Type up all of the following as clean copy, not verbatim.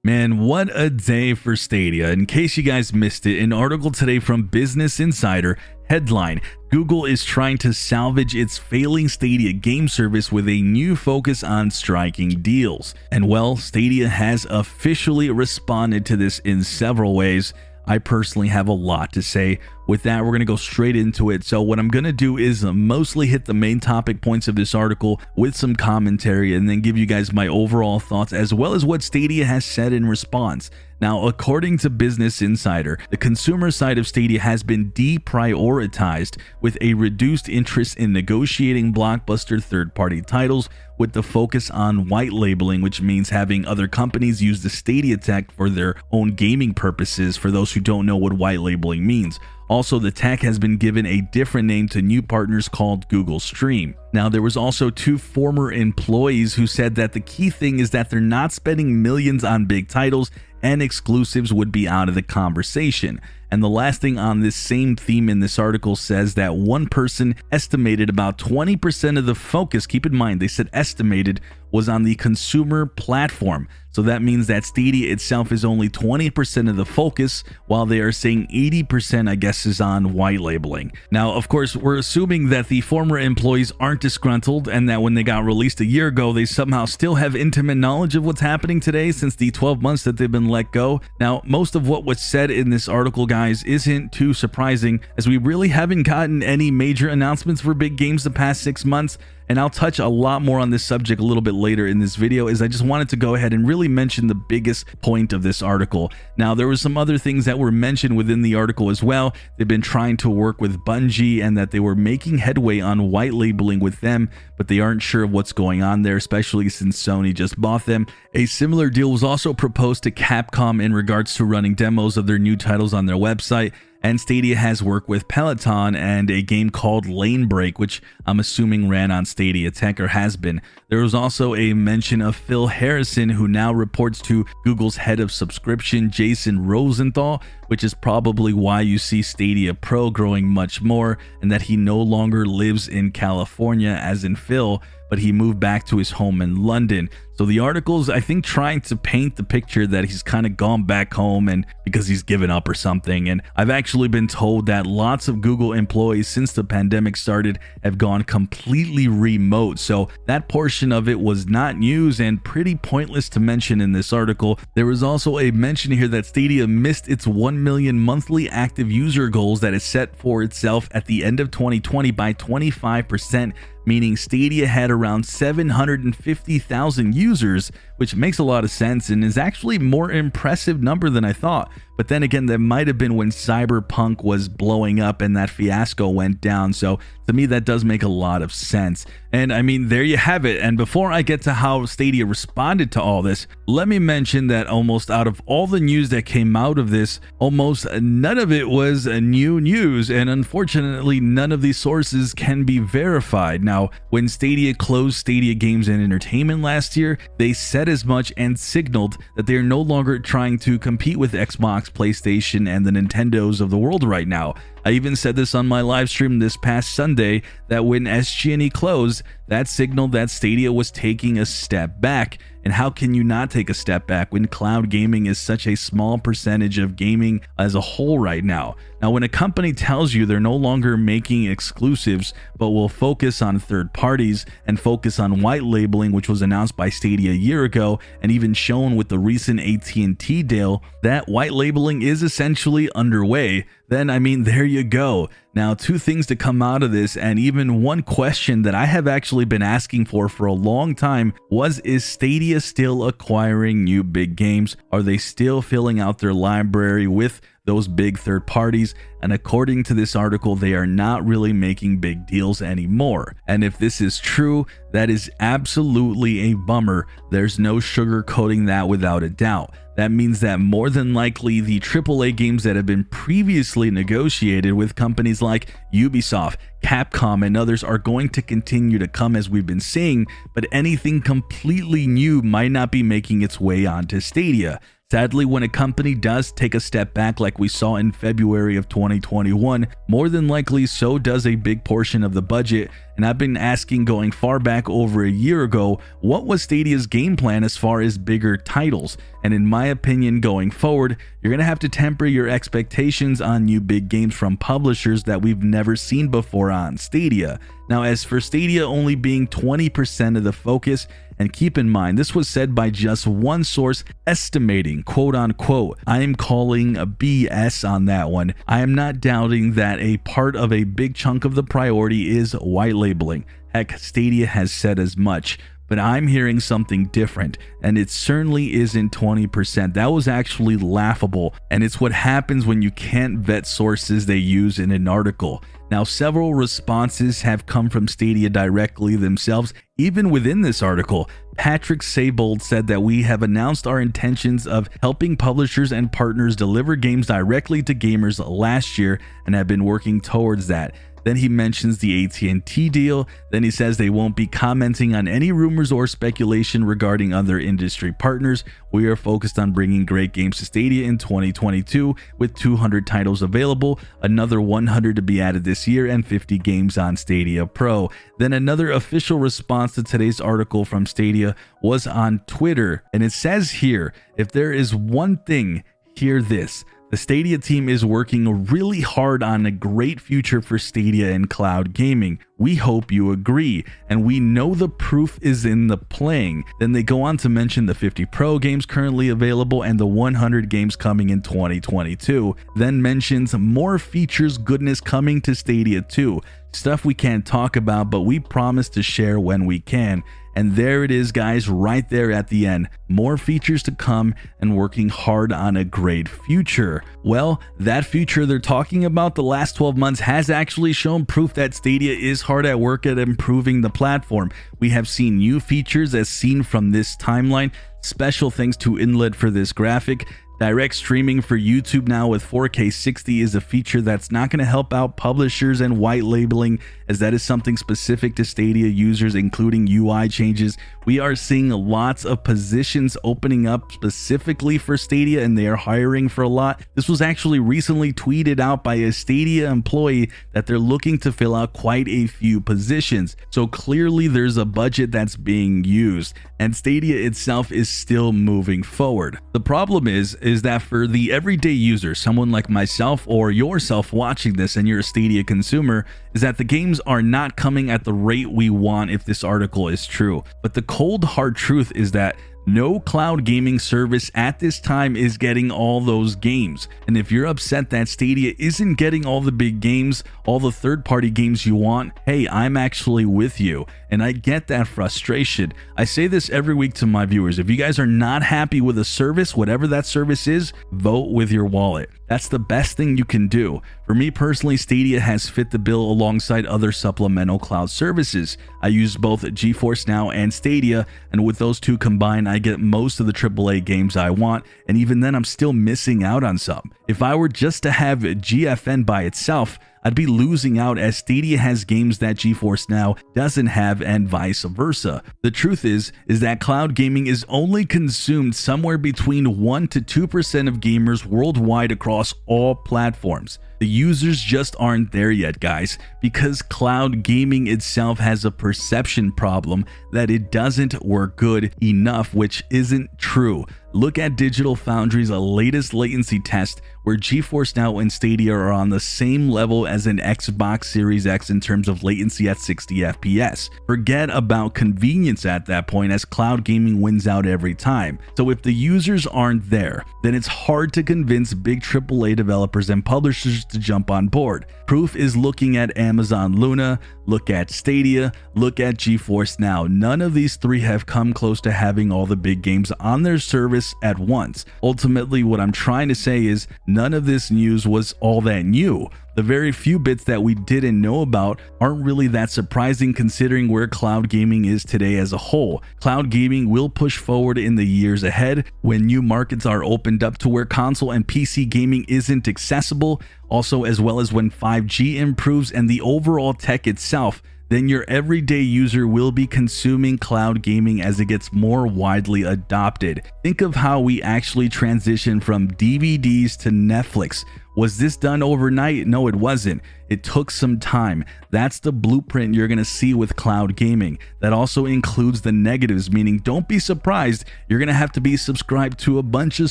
Man, what a day for Stadia. In case you guys missed it, an article today from Business Insider, headline: Google is trying to salvage its failing Stadia game service with a new focus on striking deals. And well, Stadia has officially responded to this in several ways. I personally have a lot to say. With that, we're going to go straight into it. So what I'm going to do is mostly hit the main topic points of this article with some commentary and then give you guys my overall thoughts as well as what Stadia has said in response. Now, according to Business Insider, the consumer side of Stadia has been deprioritized with a reduced interest in negotiating blockbuster third-party titles with the focus on white labeling, which means having other companies use the Stadia tech for their own gaming purposes, for those who don't know what white labeling means. Also, the tech has been given a different name to new partners called Google Stream. Now, there was also two former employees who said that the key thing is that they're not spending millions on big titles and exclusives would be out of the conversation. And the last thing on this same theme in this article says that one person estimated about 20% of the focus, keep in mind they said estimated, was on the consumer platform. So that means that Stadia itself is only 20% of the focus, while they are saying 80%, I guess, is on white labeling. Now, of course, we're assuming that the former employees aren't disgruntled and that when they got released a year ago, they somehow still have intimate knowledge of what's happening today since the 12 months that they've been let go. Now, most of what was said in this article, guys, isn't too surprising, as we really haven't gotten any major announcements for big games the past 6 months. And I'll touch a lot more on this subject a little bit later in this video, as I just wanted to go ahead and really mention the biggest point of this article. Now, there were some other things that were mentioned within the article as well. They've been trying to work with Bungie and that they were making headway on white labeling with them, but they aren't sure of what's going on there, especially since Sony just bought them. A similar deal was also proposed to Capcom in regards to running demos of their new titles on their website. And Stadia has worked with Peloton and a game called Lane Break, which I'm assuming ran on Stadia tech or has been. There was also a mention of Phil Harrison, who now reports to Google's head of subscription, Jason Rosenthal, which is probably why you see Stadia Pro growing much more, and that he no longer lives in California as in Phil, but he moved back to his home in London. So the article's, I think, trying to paint the picture that he's kind of gone back home and because he's given up or something. And I've actually been told that lots of Google employees since the pandemic started have gone completely remote. So that portion of it was not news and pretty pointless to mention in this article. There was also a mention here that Stadia missed its 1 million monthly active user goals that it set for itself at the end of 2020 by 25%. Meaning Stadia had around 750,000 users, which makes a lot of sense and is actually a more impressive number than I thought. But then again, that might have been when Cyberpunk was blowing up and that fiasco went down. So to me, that does make a lot of sense. And I mean, there you have it. And before I get to how Stadia responded to all this, let me mention that almost out of all the news that came out of this, almost none of it was new news. And unfortunately, none of these sources can be verified. Now, when Stadia closed Stadia Games and Entertainment last year, they said as much and signaled that they are no longer trying to compete with Xbox, PlayStation, and the Nintendos of the world right now. I even said this on my live stream this past Sunday, that when SG&E closed, that signaled that Stadia was taking a step back. And how can you not take a step back when cloud gaming is such a small percentage of gaming as a whole right now? Now, when a company tells you they're no longer making exclusives, but will focus on third parties and focus on white labeling, which was announced by Stadia a year ago and even shown with the recent AT&T deal, that white labeling is essentially underway, then I mean, there you go. Now, two things to come out of this, and even one question that I have actually been asking for a long time was, is Stadia still acquiring new big games? Are they still filling out their library with those big third parties? And according to this article, they are not really making big deals anymore. And if this is true, that is absolutely a bummer. There's no sugarcoating that without a doubt. That means that more than likely the AAA games that have been previously negotiated with companies like Ubisoft, Capcom, and others are going to continue to come, as we've been seeing, but anything completely new might not be making its way onto Stadia. Sadly, when a company does take a step back like we saw in February of 2021, more than likely so does a big portion of the budget, and I've been asking going far back over a year ago, what was Stadia's game plan as far as bigger titles? And in my opinion, going forward, you're going to have to temper your expectations on new big games from publishers that we've never seen before on Stadia. Now, as for Stadia only being 20% of the focus, and keep in mind, this was said by just one source estimating, quote unquote. I am calling a BS on that one. I am not doubting that a part of a big chunk of the priority is white labeling. Heck, Stadia has said as much. But I'm hearing something different, and it certainly isn't 20%. That was actually laughable, and it's what happens when you can't vet sources they use in an article. Now, several responses have come from Stadia directly themselves. Even within this article, Patrick Saybold said that we have announced our intentions of helping publishers and partners deliver games directly to gamers last year and have been working towards that. Then he mentions the AT&T deal. Then he says they won't be commenting on any rumors or speculation regarding other industry partners. We are focused on bringing great games to Stadia in 2022 with 200 titles available, another 100 to be added this year, and 50 games on Stadia Pro. Then another official response to today's article from Stadia was on Twitter, and it says here, if there is one thing, hear this. The Stadia team is working really hard on a great future for Stadia and cloud gaming. We hope you agree, and we know the proof is in the playing. Then they go on to mention the 50 Pro games currently available and the 100 games coming in 2022. Then mentions more features goodness coming to Stadia too. Stuff we can't talk about, but we promise to share when we can. And there it is, guys, right there at the end. More features to come and working hard on a great future. Well, that future they're talking about the last 12 months has actually shown proof that Stadia is hard at work at improving the platform. We have seen new features as seen from this timeline. Special thanks to Inlet for this graphic. Direct streaming for YouTube now with 4K 60 is a feature that's not going to help out publishers and white labeling, as that is something specific to Stadia users, including UI changes. We are seeing lots of positions opening up specifically for Stadia, and they are hiring for a lot. This was actually recently tweeted out by a Stadia employee that they're looking to fill out quite a few positions. So clearly there's a budget that's being used, and Stadia itself is still moving forward. The problem is that for the everyday user, someone like myself or yourself watching this and you're a Stadia consumer, is that the games are not coming at the rate we want if this article is true. But the cold hard truth is that no cloud gaming service at this time is getting all those games. And if you're upset that Stadia isn't getting all the big games, all the third-party games you want, hey, I'm actually with you. And I get that frustration. I say this every week to my viewers. If you guys are not happy with a service, whatever that service is, vote with your wallet. That's the best thing you can do. For me personally, Stadia has fit the bill alongside other supplemental cloud services. I use both GeForce Now and Stadia, and with those two combined, I get most of the AAA games I want, and even then I'm still missing out on some. If I were just to have GFN by itself, I'd be losing out, as Stadia has games that GeForce Now doesn't have, and vice versa. The truth is that cloud gaming is only consumed somewhere between 1 to 2% of gamers worldwide across all platforms. The users just aren't there yet, guys, because cloud gaming itself has a perception problem that it doesn't work good enough, which isn't true. Look at Digital Foundry's latest latency test, where GeForce Now and Stadia are on the same level as an Xbox Series X in terms of latency at 60 FPS. Forget about convenience at that point, as cloud gaming wins out every time. So if the users aren't there, then it's hard to convince big AAA developers and publishers to jump on board. Proof is looking at Amazon Luna, look at Stadia, look at GeForce Now. None of these three have come close to having all the big games on their service at once. Ultimately, what I'm trying to say is none of this news was all that new. The very few bits that we didn't know about aren't really that surprising considering where cloud gaming is today as a whole. Cloud gaming will push forward in the years ahead when new markets are opened up to where console and PC gaming isn't accessible, also as well as when 5G improves and the overall tech itself. Then your everyday user will be consuming cloud gaming as it gets more widely adopted. Think of how we actually transition from DVDs to Netflix. Was this done overnight? No, it wasn't. It took some time. That's the blueprint you're going to see with cloud gaming. That also includes the negatives, meaning don't be surprised. You're going to have to be subscribed to a bunch of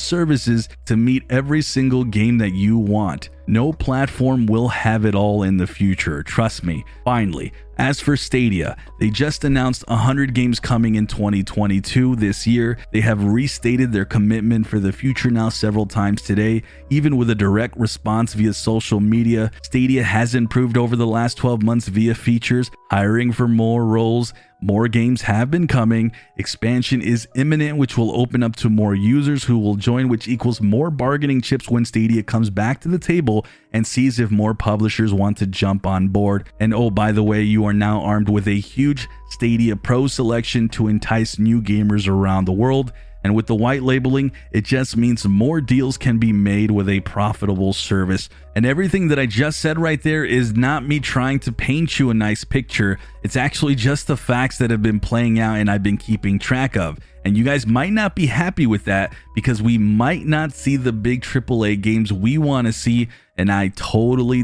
services to meet every single game that you want. No platform will have it all in the future, trust me. Finally, as for Stadia, they just announced 100 games coming in 2022 this year. They have restated their commitment for the future now several times today, even with a direct response via social media. Stadia has improved over the last 12 months via features, hiring for more roles. More games have been coming. Expansion is imminent, which will open up to more users who will join, which equals more bargaining chips when Stadia comes back to the table and sees if more publishers want to jump on board. And oh, by the way, you are now armed with a huge Stadia Pro selection to entice new gamers around the world. And with the white labeling, it just means more deals can be made with a profitable service. And everything that I just said right there is not me trying to paint you a nice picture. It's actually just the facts that have been playing out and I've been keeping track of. And you guys might not be happy with that because we might not see the big AAA games we want to see. And I totally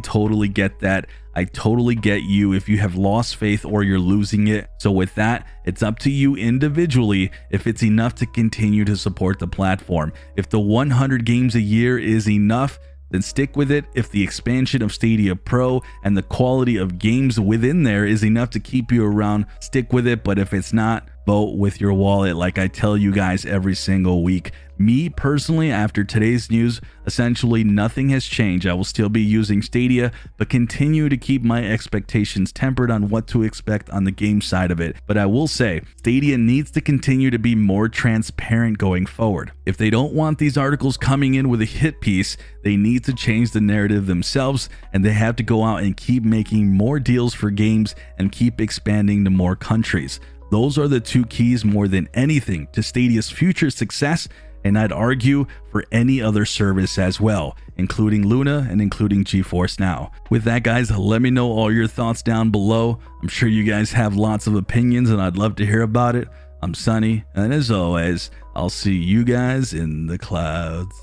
get that. I totally get you if you have lost faith or you're losing it. So with that, it's up to you individually if it's enough to continue to support the platform. If the 100 games a year is enough, then stick with it. If the expansion of Stadia Pro and the quality of games within there is enough to keep you around, stick with it. But if it's not, vote with your wallet like I tell you guys every single week. Me personally, after today's news, essentially nothing has changed. I will still be using Stadia, but continue to keep my expectations tempered on what to expect on the game side of it. But I will say, Stadia needs to continue to be more transparent going forward. If they don't want these articles coming in with a hit piece, they need to change the narrative themselves, and they have to go out and keep making more deals for games and keep expanding to more countries. Those are the two keys more than anything to Stadia's future success, and I'd argue for any other service as well, including Luna and including GeForce Now. With that, guys, let me know all your thoughts down below. I'm sure you guys have lots of opinions and I'd love to hear about it. I'm Sunny, and as always, I'll see you guys in the clouds.